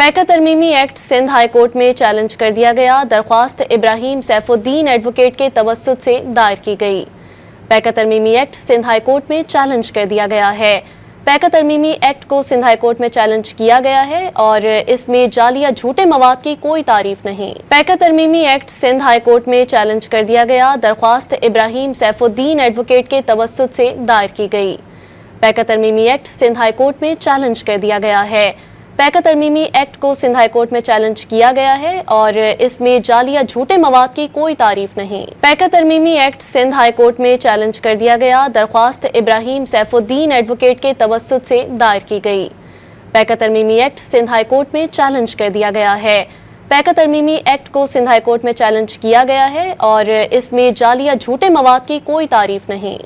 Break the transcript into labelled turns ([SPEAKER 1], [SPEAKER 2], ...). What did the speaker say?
[SPEAKER 1] पैका तरमीमी act Sindh high court में challenge कर दिया गया। दरख्वास्त इब्राहिम सैफुद्दीन एडवोकेट के तवस्सुत से दायर की गई। पैका तरमीमी एक्ट सिंध हाई कोर्ट में चैलेंज कर दिया गया है। पैका तरमीमी एक्ट को सिंध हाई कोर्ट में चैलेंज किया गया है और इसमें जाली या झूठे मवाद की कोई तारीफ नहीं। पैका तरमीमी एक्ट सिंध हाई कोर्ट में चैलेंज कर दिया गया। दरख्वास्त इब्राहिम सैफुद्दीन एडवोकेट के तवस्सुत से दायर की गई। पैका तरमीमी एक्ट सिंध हाई कोर्ट में चैलेंज कर दिया गया है। पैका तरमीमी एक्ट को सिंध हाई कोर्ट में चैलेंज किया गया है और इसमें जाली या झूठे मवाद की कोई तारीफ नहीं। पैका तरमीमी एक्ट सिंध हाई कोर्ट में चैलेंज कर दिया गया। दरख्वास्त इब्राहिम सैफुद्दीन एडवोकेट के तवस्सुत से दायर की गई। पैका तरमीमी एक्ट सिंध हाई कोर्ट में चैलेंज कर दिया गया है। पैका तरमीमी एक्ट को सिंध हाई कोर्ट में चैलेंज किया गया है और इसमें जाली या झूठे मवाद की कोई तारीफ नहीं।